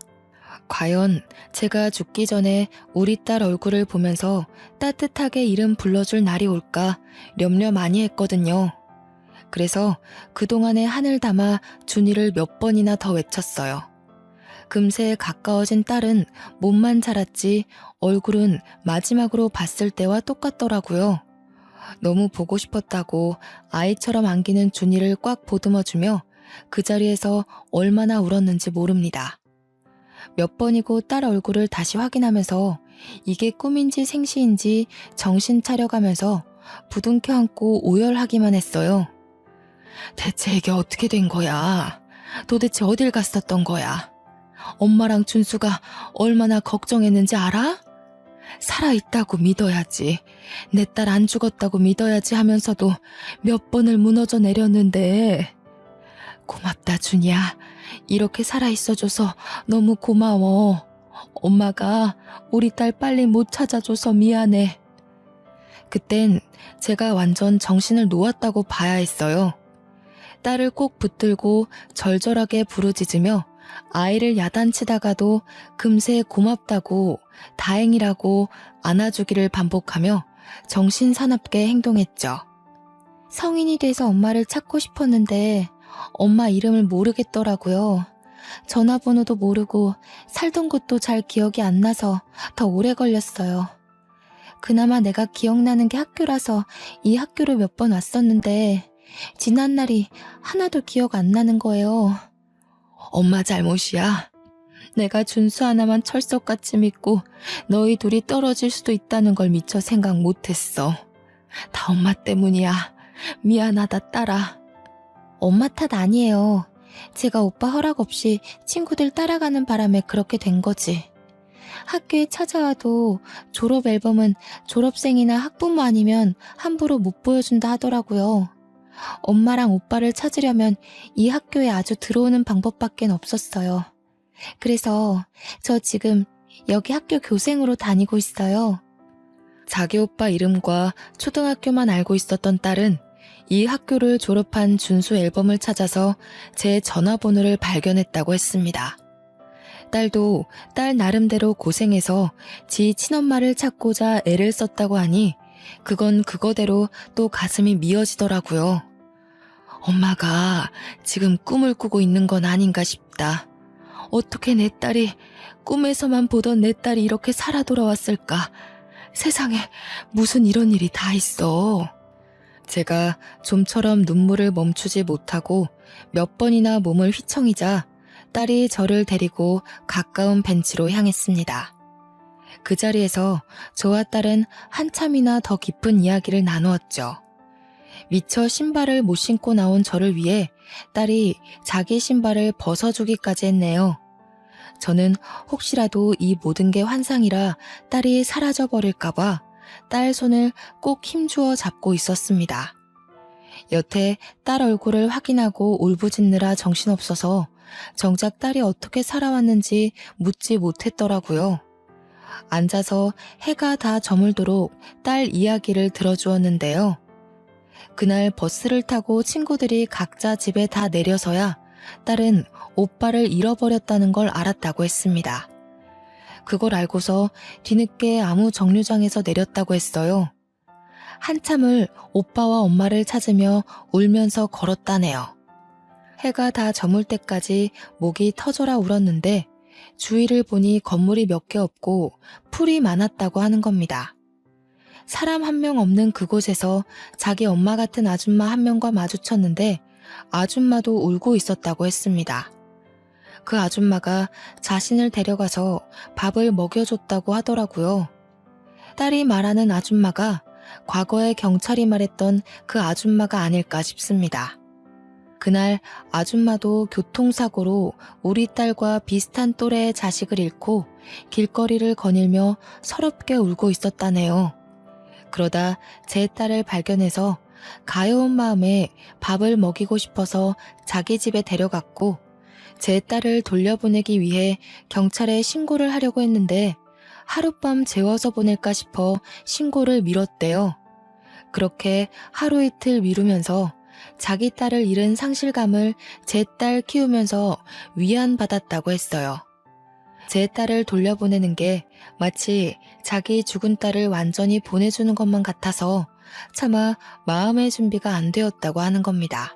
과연 제가 죽기 전에 우리 딸 얼굴을 보면서 따뜻하게 이름 불러줄 날이 올까 염려 많이 했거든요. 그래서 그동안의 한을 담아 준이를 몇 번이나 더 외쳤어요. 금세 가까워진 딸은 몸만 자랐지 얼굴은 마지막으로 봤을 때와 똑같더라고요. 너무 보고 싶었다고 아이처럼 안기는 준이를 꽉 보듬어주며 그 자리에서 얼마나 울었는지 모릅니다. 몇 번이고 딸 얼굴을 다시 확인하면서 이게 꿈인지 생시인지 정신 차려가면서 부둥켜 안고 오열하기만 했어요. 대체 이게 어떻게 된 거야? 도대체 어딜 갔었던 거야? 엄마랑 준수가 얼마나 걱정했는지 알아? 살아있다고 믿어야지. 내 딸 안 죽었다고 믿어야지 하면서도 몇 번을 무너져 내렸는데. 고맙다, 준이야. 이렇게 살아있어줘서 너무 고마워. 엄마가 우리 딸 빨리 못 찾아줘서 미안해. 그땐 제가 완전 정신을 놓았다고 봐야 했어요. 딸을 꼭 붙들고 절절하게 부르짖으며 아이를 야단치다가도 금세 고맙다고 다행이라고 안아주기를 반복하며 정신사납게 행동했죠. 성인이 돼서 엄마를 찾고 싶었는데 엄마 이름을 모르겠더라고요. 전화번호도 모르고 살던 곳도 잘 기억이 안 나서 더 오래 걸렸어요. 그나마 내가 기억나는 게 학교라서 이 학교를 몇 번 왔었는데 지난 날이 하나도 기억 안 나는 거예요. 엄마 잘못이야. 내가 준수 하나만 철석같이 믿고 너희 둘이 떨어질 수도 있다는 걸 미처 생각 못했어. 다 엄마 때문이야. 미안하다, 딸아. 엄마 탓 아니에요. 제가 오빠 허락 없이 친구들 따라가는 바람에 그렇게 된 거지. 학교에 찾아와도 졸업 앨범은 졸업생이나 학부모 아니면 함부로 못 보여준다 하더라고요. 엄마랑 오빠를 찾으려면 이 학교에 아주 들어오는 방법밖엔 없었어요. 그래서 저 지금 여기 학교 교생으로 다니고 있어요. 자기 오빠 이름과 초등학교만 알고 있었던 딸은 이 학교를 졸업한 준수 앨범을 찾아서 제 전화번호를 발견했다고 했습니다. 딸도 딸 나름대로 고생해서 지 친엄마를 찾고자 애를 썼다고 하니 그건 그거대로 또 가슴이 미어지더라고요. 엄마가 지금 꿈을 꾸고 있는 건 아닌가 싶다. 어떻게 내 딸이 꿈에서만 보던 내 딸이 이렇게 살아 돌아왔을까? 세상에 무슨 이런 일이 다 있어. 제가 좀처럼 눈물을 멈추지 못하고 몇 번이나 몸을 휘청이자 딸이 저를 데리고 가까운 벤치로 향했습니다. 그 자리에서 저와 딸은 한참이나 더 깊은 이야기를 나누었죠. 미처 신발을 못 신고 나온 저를 위해 딸이 자기 신발을 벗어주기까지 했네요. 저는 혹시라도 이 모든 게 환상이라 딸이 사라져버릴까봐 딸 손을 꼭 힘주어 잡고 있었습니다. 여태 딸 얼굴을 확인하고 울부짖느라 정신없어서 정작 딸이 어떻게 살아왔는지 묻지 못했더라고요. 앉아서 해가 다 저물도록 딸 이야기를 들어주었는데요. 그날 버스를 타고 친구들이 각자 집에 다 내려서야 딸은 오빠를 잃어버렸다는 걸 알았다고 했습니다. 그걸 알고서 뒤늦게 아무 정류장에서 내렸다고 했어요. 한참을 오빠와 엄마를 찾으며 울면서 걸었다네요. 해가 다 저물 때까지 목이 터져라 울었는데 주위를 보니 건물이 몇 개 없고 풀이 많았다고 하는 겁니다. 사람 한 명 없는 그곳에서 자기 엄마 같은 아줌마 한 명과 마주쳤는데 아줌마도 울고 있었다고 했습니다. 그 아줌마가 자신을 데려가서 밥을 먹여줬다고 하더라고요. 딸이 말하는 아줌마가 과거에 경찰이 말했던 그 아줌마가 아닐까 싶습니다. 그날 아줌마도 교통사고로 우리 딸과 비슷한 또래의 자식을 잃고 길거리를 거닐며 서럽게 울고 있었다네요. 그러다 제 딸을 발견해서 가여운 마음에 밥을 먹이고 싶어서 자기 집에 데려갔고 제 딸을 돌려보내기 위해 경찰에 신고를 하려고 했는데 하룻밤 재워서 보낼까 싶어 신고를 미뤘대요. 그렇게 하루 이틀 미루면서 자기 딸을 잃은 상실감을 제 딸 키우면서 위안받았다고 했어요. 제 딸을 돌려보내는 게 마치 자기 죽은 딸을 완전히 보내주는 것만 같아서 차마 마음의 준비가 안 되었다고 하는 겁니다.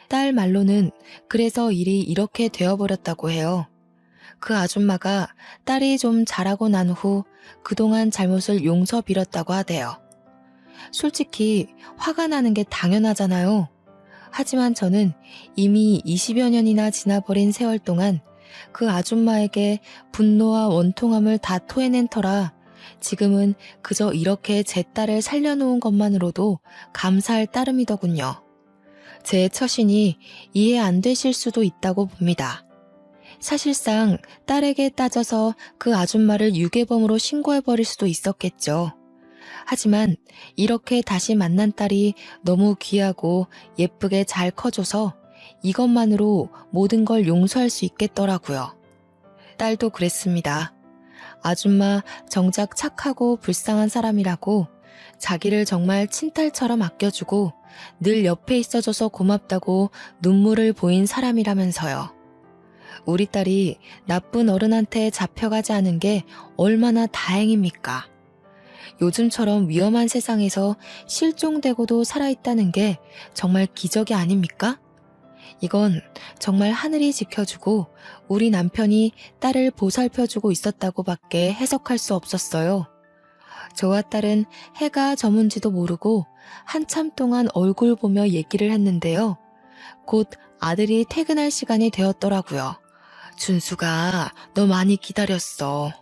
딸 말로는 그래서 일이 이렇게 되어버렸다고 해요. 그 아줌마가 딸이 좀 자라고 난 후 그동안 잘못을 용서 빌었다고 하대요. 솔직히 화가 나는 게 당연하잖아요. 하지만 저는 이미 20여 년이나 지나버린 세월 동안 그 아줌마에게 분노와 원통함을 다 토해낸 터라 지금은 그저 이렇게 제 딸을 살려놓은 것만으로도 감사할 따름이더군요. 제 처신이 이해 안 되실 수도 있다고 봅니다. 사실상 딸에게 따져서 그 아줌마를 유괴범으로 신고해버릴 수도 있었겠죠. 하지만 이렇게 다시 만난 딸이 너무 귀하고 예쁘게 잘 커줘서 이것만으로 모든 걸 용서할 수 있겠더라고요. 딸도 그랬습니다. 아줌마 정작 착하고 불쌍한 사람이라고 자기를 정말 친딸처럼 아껴주고 늘 옆에 있어줘서 고맙다고 눈물을 보인 사람이라면서요. 우리 딸이 나쁜 어른한테 잡혀가지 않은 게 얼마나 다행입니까? 요즘처럼 위험한 세상에서 실종되고도 살아있다는 게 정말 기적이 아닙니까? 이건 정말 하늘이 지켜주고 우리 남편이 딸을 보살펴주고 있었다고밖에 해석할 수 없었어요. 저와 딸은 해가 저문지도 모르고 한참 동안 얼굴 보며 얘기를 했는데요. 곧 아들이 퇴근할 시간이 되었더라고요. 준수가 너 많이 기다렸어.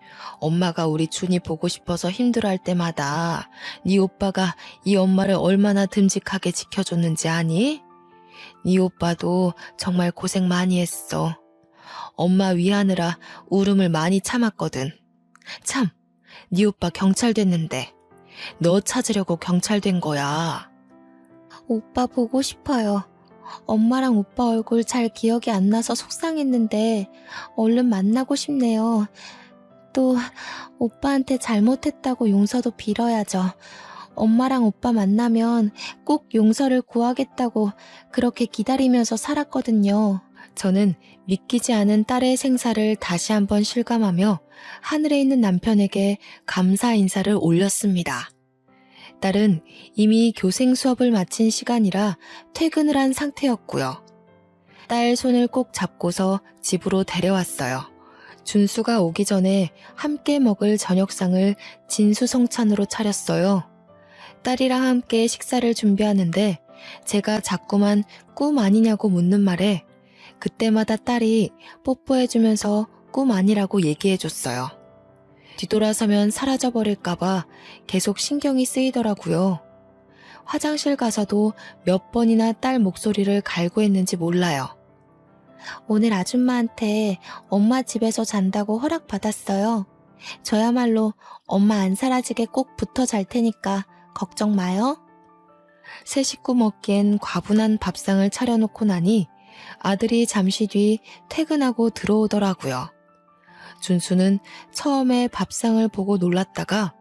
엄마가 우리 준이 보고 싶어서 힘들어할 때마다 네 오빠가 이 엄마를 얼마나 듬직하게 지켜줬는지 아니? 네 오빠도 정말 고생 많이 했어. 엄마 위하느라 울음을 많이 참았거든. 참, 네 오빠 경찰 됐는데 너 찾으려고 경찰 된 거야. 오빠 보고 싶어요. 엄마랑 오빠 얼굴 잘 기억이 안 나서 속상했는데 얼른 만나고 싶네요. 또 오빠한테 잘못했다고 용서도 빌어야죠. 엄마랑 오빠 만나면 꼭 용서를 구하겠다고 그렇게 기다리면서 살았거든요. 저는 믿기지 않은 딸의 생사를 다시 한번 실감하며 하늘에 있는 남편에게 감사 인사를 올렸습니다. 딸은 이미 교생 수업을 마친 시간이라 퇴근을 한 상태였고요. 딸 손을 꼭 잡고서 집으로 데려왔어요. 준수가 오기 전에 함께 먹을 저녁상을 진수성찬으로 차렸어요. 딸이랑 함께 식사를 준비하는데 제가 자꾸만 꿈 아니냐고 묻는 말에 그때마다 딸이 뽀뽀해주면서 꿈 아니라고 얘기해줬어요. 뒤돌아서면 사라져버릴까봐 계속 신경이 쓰이더라고요. 화장실 가서도 몇 번이나 딸 목소리를 갈구했는지 몰라요. 오늘 아줌마한테 엄마 집에서 잔다고 허락받았어요. 저야말로 엄마 안 사라지게 꼭 붙어 잘 테니까 걱정 마요. 세 식구 먹기엔 과분한 밥상을 차려놓고 나니 아들이 잠시 뒤 퇴근하고 들어오더라고요. 준수는 처음에 밥상을 보고 놀랐다가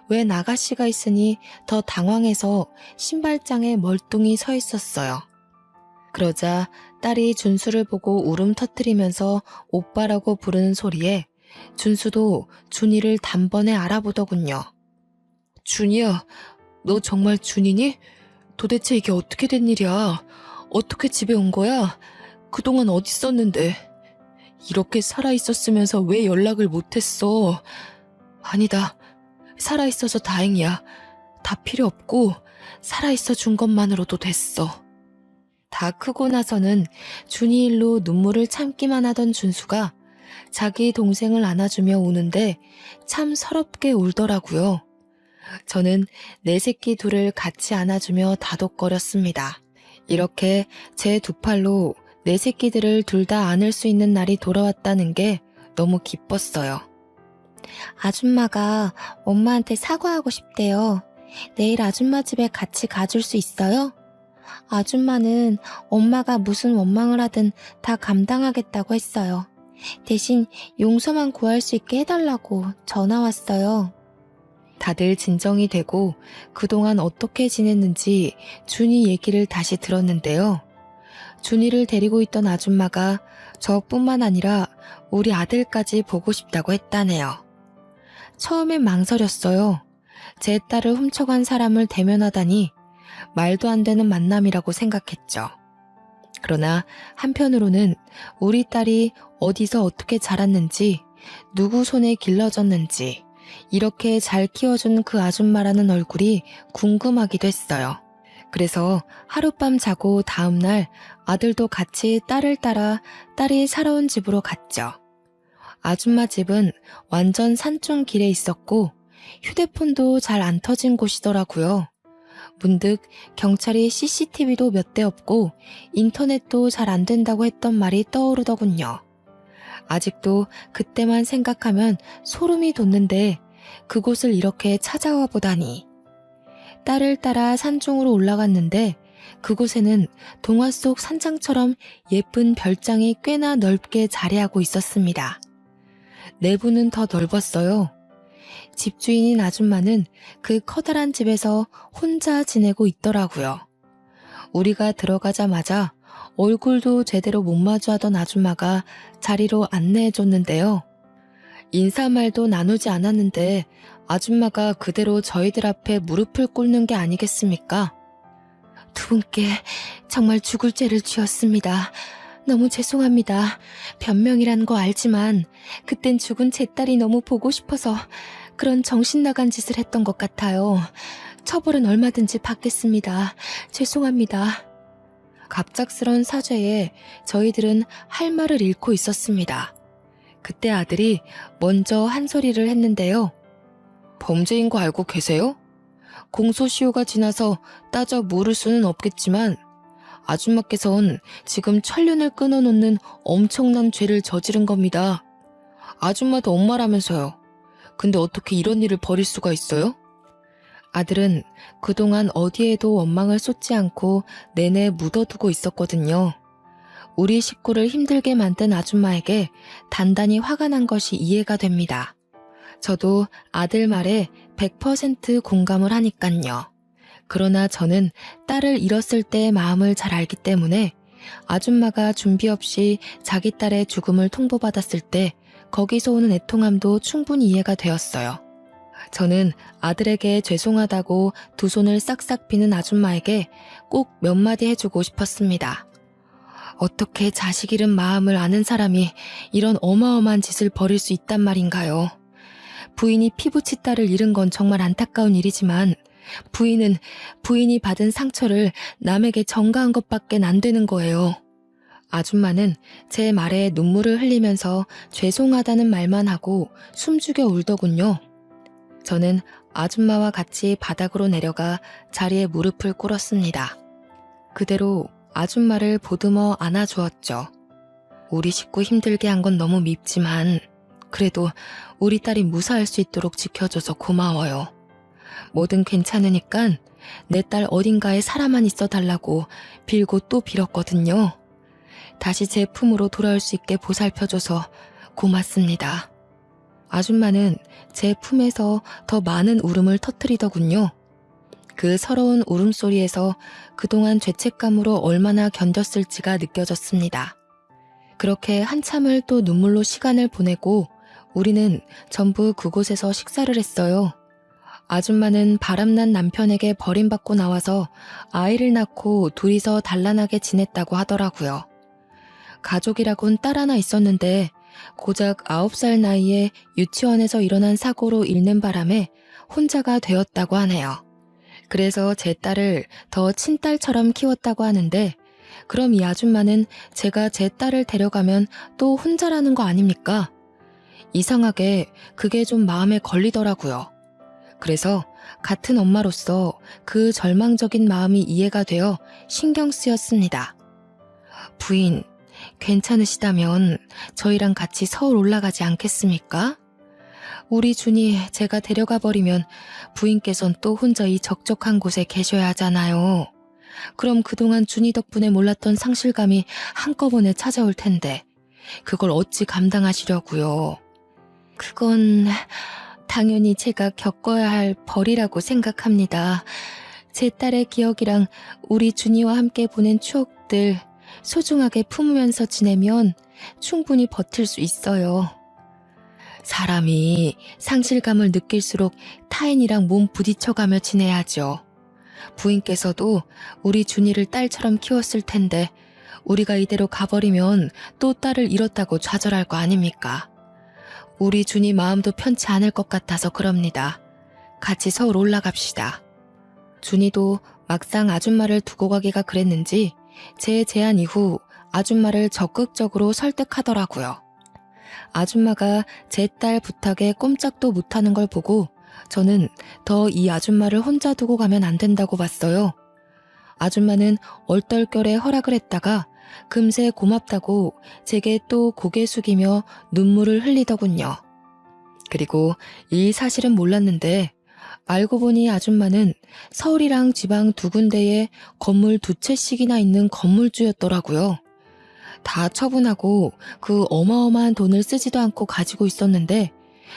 웬 아가씨가 있으니 더 당황해서 신발장에 멀뚱히 서 있었어요. 그러자 딸이 준수를 보고 울음 터뜨리면서 오빠라고 부르는 소리에 준수도 준이를 단번에 알아보더군요. 준이야, 너 정말 준이니? 도대체 이게 어떻게 된 일이야? 어떻게 집에 온 거야? 그동안 어디 있었는데? 이렇게 살아있었으면서 왜 연락을 못했어? 아니다. 살아있어서 다행이야. 다 필요 없고 살아있어 준 것만으로도 됐어. 다 크고 나서는 준이 일로 눈물을 참기만 하던 준수가 자기 동생을 안아주며 우는데 참 서럽게 울더라고요. 저는 내 새끼 둘을 같이 안아주며 다독거렸습니다. 이렇게 제 두 팔로 내 새끼들을 둘 다 안을 수 있는 날이 돌아왔다는 게 너무 기뻤어요. 아줌마가 엄마한테 사과하고 싶대요. 내일 아줌마 집에 같이 가줄 수 있어요? 아줌마는 엄마가 무슨 원망을 하든 다 감당하겠다고 했어요. 대신 용서만 구할 수 있게 해달라고 전화 왔어요. 다들 진정이 되고 그동안 어떻게 지냈는지 준이 얘기를 다시 들었는데요. 준이를 데리고 있던 아줌마가 저뿐만 아니라 우리 아들까지 보고 싶다고 했다네요. 처음엔 망설였어요. 제 딸을 훔쳐간 사람을 대면하다니 말도 안 되는 만남이라고 생각했죠. 그러나 한편으로는 우리 딸이 어디서 어떻게 자랐는지, 누구 손에 길러졌는지, 이렇게 잘 키워준 그 아줌마라는 얼굴이 궁금하기도 했어요. 그래서 하룻밤 자고 다음날 아들도 같이 딸을 따라 딸이 살아온 집으로 갔죠. 아줌마 집은 완전 산중 길에 있었고 휴대폰도 잘 안 터진 곳이더라고요. 문득 경찰이 CCTV도 몇 대 없고 인터넷도 잘 안 된다고 했던 말이 떠오르더군요. 아직도 그때만 생각하면 소름이 돋는데 그곳을 이렇게 찾아와 보다니. 딸을 따라 산중으로 올라갔는데 그곳에는 동화 속 산장처럼 예쁜 별장이 꽤나 넓게 자리하고 있었습니다. 내부는 더 넓었어요. 집주인인 아줌마는 그 커다란 집에서 혼자 지내고 있더라고요. 우리가 들어가자마자 얼굴도 제대로 못 마주하던 아줌마가 자리로 안내해줬는데요. 인사말도 나누지 않았는데 아줌마가 그대로 저희들 앞에 무릎을 꿇는 게 아니겠습니까? 두 분께 정말 죽을 죄를 지었습니다. 너무 죄송합니다. 변명이란 거 알지만 그땐 죽은 제 딸이 너무 보고 싶어서 그런 정신 나간 짓을 했던 것 같아요. 처벌은 얼마든지 받겠습니다. 죄송합니다. 갑작스런 사죄에 저희들은 할 말을 잃고 있었습니다. 그때 아들이 먼저 한 소리를 했는데요. 범죄인 거 알고 계세요? 공소시효가 지나서 따져 물을 수는 없겠지만 아줌마께선 지금 천륜을 끊어놓는 엄청난 죄를 저지른 겁니다. 아줌마도 엄마라면서요. 근데 어떻게 이런 일을 벌일 수가 있어요? 아들은 그동안 어디에도 원망을 쏟지 않고 내내 묻어두고 있었거든요. 우리 식구를 힘들게 만든 아줌마에게 단단히 화가 난 것이 이해가 됩니다. 저도 아들 말에 100% 공감을 하니깐요. 그러나 저는 딸을 잃었을 때의 마음을 잘 알기 때문에 아줌마가 준비 없이 자기 딸의 죽음을 통보받았을 때 거기서 오는 애통함도 충분히 이해가 되었어요. 저는 아들에게 죄송하다고 두 손을 싹싹 비는 아줌마에게 꼭 몇 마디 해주고 싶었습니다. 어떻게 자식 잃은 마음을 아는 사람이 이런 어마어마한 짓을 벌일 수 있단 말인가요? 부인이 피부치 딸을 잃은 건 정말 안타까운 일이지만 부인이 받은 상처를 남에게 전가한 것밖에 안 되는 거예요. 아줌마는 제 말에 눈물을 흘리면서 죄송하다는 말만 하고 숨죽여 울더군요. 저는 아줌마와 같이 바닥으로 내려가 자리에 무릎을 꿇었습니다. 그대로 아줌마를 보듬어 안아주었죠. 우리 식구 힘들게 한 건 너무 밉지만 그래도 우리 딸이 무사할 수 있도록 지켜줘서 고마워요. 뭐든 괜찮으니까 내 딸 어딘가에 살아만 있어 달라고 빌고 또 빌었거든요. 다시 제 품으로 돌아올 수 있게 보살펴줘서 고맙습니다. 아줌마는 제 품에서 더 많은 울음을 터뜨리더군요. 그 서러운 울음소리에서 그동안 죄책감으로 얼마나 견뎠을지가 느껴졌습니다. 그렇게 한참을 또 눈물로 시간을 보내고 우리는 전부 그곳에서 식사를 했어요. 아줌마는 바람난 남편에게 버림받고 나와서 아이를 낳고 둘이서 단란하게 지냈다고 하더라고요. 가족이라곤 딸 하나 있었는데 고작 9살 나이에 유치원에서 일어난 사고로 잃는 바람에 혼자가 되었다고 하네요. 그래서 제 딸을 더 친딸처럼 키웠다고 하는데 그럼 이 아줌마는 제가 제 딸을 데려가면 또 혼자라는 거 아닙니까? 이상하게 그게 좀 마음에 걸리더라고요. 그래서 같은 엄마로서 그 절망적인 마음이 이해가 되어 신경 쓰였습니다. 부인, 괜찮으시다면 저희랑 같이 서울 올라가지 않겠습니까? 우리 준이 제가 데려가 버리면 부인께선 또 혼자 이 적적한 곳에 계셔야 하잖아요. 그럼 그동안 준이 덕분에 몰랐던 상실감이 한꺼번에 찾아올 텐데 그걸 어찌 감당하시려고요. 그건 당연히 제가 겪어야 할 벌이라고 생각합니다. 제 딸의 기억이랑 우리 준이와 함께 보낸 추억들 소중하게 품으면서 지내면 충분히 버틸 수 있어요. 사람이 상실감을 느낄수록 타인이랑 몸 부딪혀가며 지내야죠. 부인께서도 우리 준이를 딸처럼 키웠을 텐데 우리가 이대로 가버리면 또 딸을 잃었다고 좌절할 거 아닙니까? 우리 준이 마음도 편치 않을 것 같아서 그럽니다. 같이 서울 올라갑시다. 준이도 막상 아줌마를 두고 가기가 그랬는지 제 제안 이후 아줌마를 적극적으로 설득하더라고요. 아줌마가 제 딸 부탁에 꼼짝도 못하는 걸 보고 저는 더 이 아줌마를 혼자 두고 가면 안 된다고 봤어요. 아줌마는 얼떨결에 허락을 했다가 금세 고맙다고 제게 또 고개 숙이며 눈물을 흘리더군요. 그리고 이 사실은 몰랐는데 알고 보니 아줌마는 서울이랑 지방 두 군데에 건물 두 채씩이나 있는 건물주였더라고요. 다 처분하고 그 어마어마한 돈을 쓰지도 않고 가지고 있었는데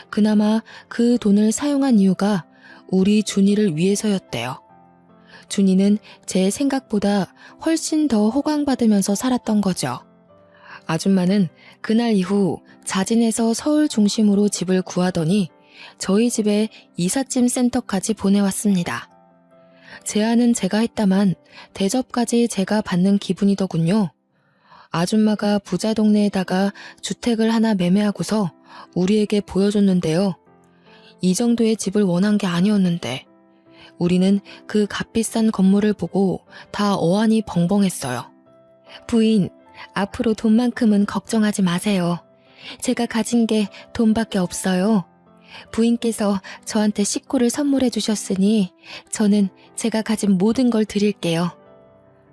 그나마 그 돈을 사용한 이유가 우리 준이를 위해서였대요. 준이는 제 생각보다 훨씬 더 호강받으면서 살았던 거죠. 아줌마는 그날 이후 자진해서 서울 중심으로 집을 구하더니 저희 집에 이삿짐 센터까지 보내왔습니다. 제안은 제가 했다만 대접까지 제가 받는 기분이더군요. 아줌마가 부자 동네에다가 주택을 하나 매매하고서 우리에게 보여줬는데요. 이 정도의 집을 원한 게 아니었는데 우리는 그 값비싼 건물을 보고 다 어안이 벙벙했어요. 부인, 앞으로 돈만큼은 걱정하지 마세요. 제가 가진 게 돈밖에 없어요. 부인께서 저한테 식구를 선물해 주셨으니 저는 제가 가진 모든 걸 드릴게요.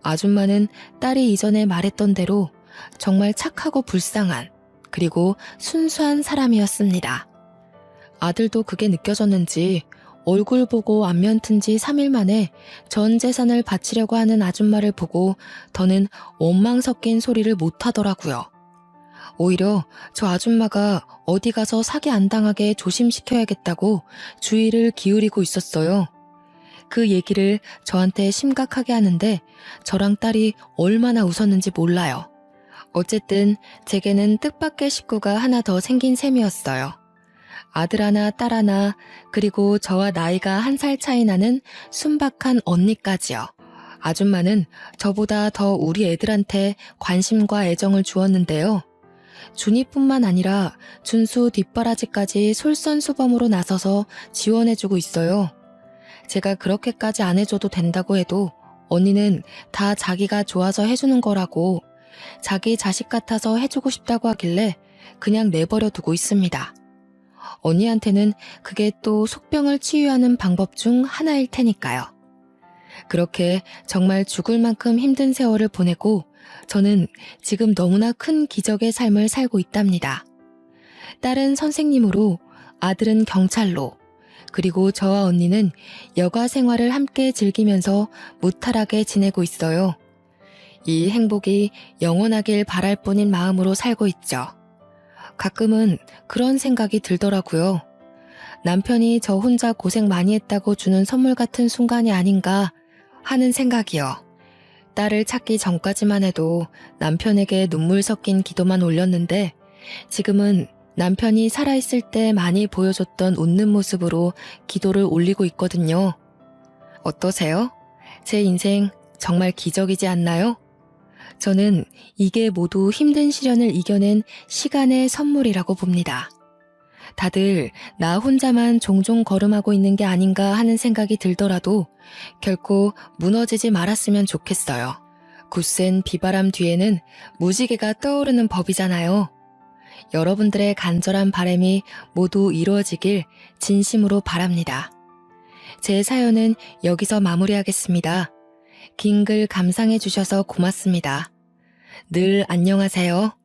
아줌마는 딸이 이전에 말했던 대로 정말 착하고 불쌍한 그리고 순수한 사람이었습니다. 아들도 그게 느껴졌는지 얼굴 보고 안면 튼 지 3일 만에 전 재산을 바치려고 하는 아줌마를 보고 더는 원망 섞인 소리를 못하더라고요. 오히려 저 아줌마가 어디 가서 사기 안 당하게 조심시켜야겠다고 주의를 기울이고 있었어요. 그 얘기를 저한테 심각하게 하는데 저랑 딸이 얼마나 웃었는지 몰라요. 어쨌든 제게는 뜻밖의 식구가 하나 더 생긴 셈이었어요. 아들 하나, 딸 하나, 그리고 저와 나이가 1살 차이 나는 순박한 언니까지요. 아줌마는 저보다 더 우리 애들한테 관심과 애정을 주었는데요. 준이뿐만 아니라 준수 뒷바라지까지 솔선수범으로 나서서 지원해주고 있어요. 제가 그렇게까지 안 해줘도 된다고 해도 언니는 다 자기가 좋아서 해주는 거라고 자기 자식 같아서 해주고 싶다고 하길래 그냥 내버려 두고 있습니다. 언니한테는 그게 또 속병을 치유하는 방법 중 하나일 테니까요. 그렇게 정말 죽을 만큼 힘든 세월을 보내고 저는 지금 너무나 큰 기적의 삶을 살고 있답니다. 딸은 선생님으로, 아들은 경찰로, 그리고 저와 언니는 여가 생활을 함께 즐기면서 무탈하게 지내고 있어요. 이 행복이 영원하길 바랄 뿐인 마음으로 살고 있죠. 가끔은 그런 생각이 들더라고요. 남편이 저 혼자 고생 많이 했다고 주는 선물 같은 순간이 아닌가 하는 생각이요. 딸을 찾기 전까지만 해도 남편에게 눈물 섞인 기도만 올렸는데 지금은 남편이 살아있을 때 많이 보여줬던 웃는 모습으로 기도를 올리고 있거든요. 어떠세요? 제 인생 정말 기적이지 않나요? 저는 이게 모두 힘든 시련을 이겨낸 시간의 선물이라고 봅니다. 다들 나 혼자만 종종 걸음하고 있는 게 아닌가 하는 생각이 들더라도 결코 무너지지 말았으면 좋겠어요. 굳센 비바람 뒤에는 무지개가 떠오르는 법이잖아요. 여러분들의 간절한 바람이 모두 이루어지길 진심으로 바랍니다. 제 사연은 여기서 마무리하겠습니다. 긴 글 감상해 주셔서 고맙습니다. 늘 안녕하세요.